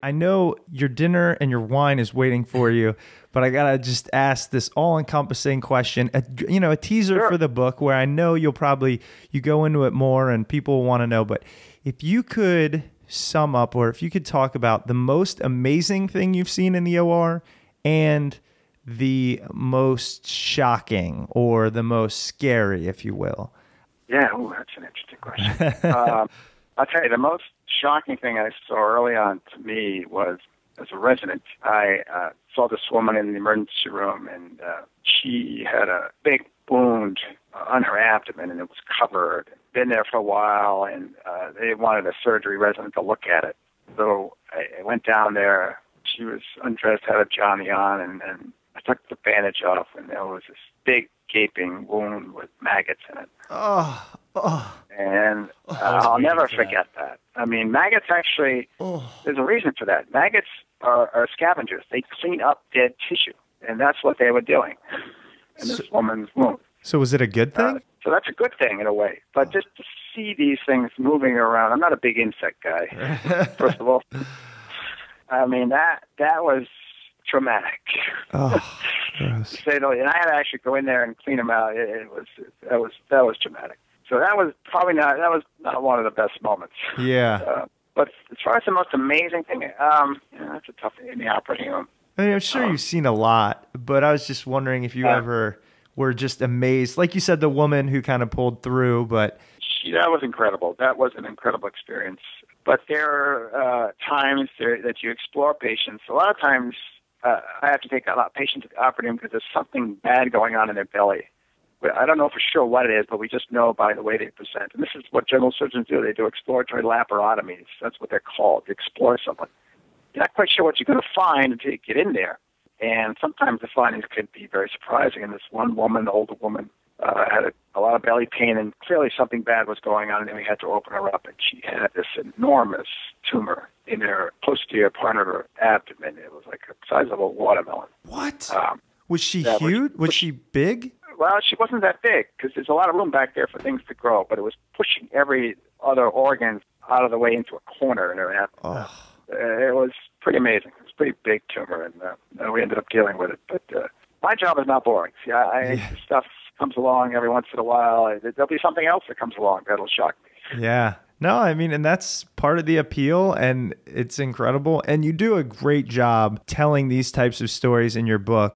I know your dinner and your wine is waiting for you, but I got to just ask this all-encompassing question, a teaser Sure. for the book where I know you go into it more and people want to know, but if you could sum up or if you could talk about the most amazing thing you've seen in the OR and the most shocking or the most scary, if you will. Yeah, that's an interesting question. I'll tell you, the most shocking thing I saw early on to me was, as a resident, I saw this woman in the emergency room, and she had a big wound on her abdomen, and it was covered. Been there for a while, and they wanted a surgery resident to look at it. So I went down there. She was undressed, had a Johnny on, and I took the bandage off, and there was this big gaping wound with maggots in it. And I'll never forget that. I mean, maggots actually, there's a reason for that. Maggots are scavengers. They clean up dead tissue, and that's what they were doing in this woman's wound. So was it a good thing? So that's a good thing in a way. But just to see these things moving around, I'm not a big insect guy, first of all. I mean, that was traumatic. Oh, gross. And I had to actually go in there and clean them out. That was traumatic. So that was not one of the best moments. Yeah. But as far as the most amazing thing, that's a tough thing in the operating room. I mean, I'm sure you've seen a lot, but I was just wondering if you ever were just amazed. Like you said, the woman who kind of pulled through, but... That was incredible. That was an incredible experience. But there are times that you explore patients. A lot of times I have to take a lot of patients to the operating room because there's something bad going on in their belly. But I don't know for sure what it is, but we just know by the way they present. And this is what general surgeons do. They do exploratory laparotomies. That's what they're called, to explore someone. You're not quite sure what you're going to find until you get in there. And sometimes the findings could be very surprising. And this one woman, older woman, had a lot of belly pain, and clearly something bad was going on, and then we had to open her up, and she had this enormous tumor in her posterior part of her abdomen. It was like the size of a watermelon. What? Was she huge? Was she big? Well, she wasn't that big because there's a lot of room back there for things to grow, but it was pushing every other organ out of the way into a corner in her abdomen. It was pretty amazing. It was a pretty big tumor, and we ended up dealing with it. But my job is not boring. See, stuff comes along every once in a while. There'll be something else that comes along that'll shock me. Yeah. No, I mean, and that's part of the appeal, and it's incredible. And you do a great job telling these types of stories in your book.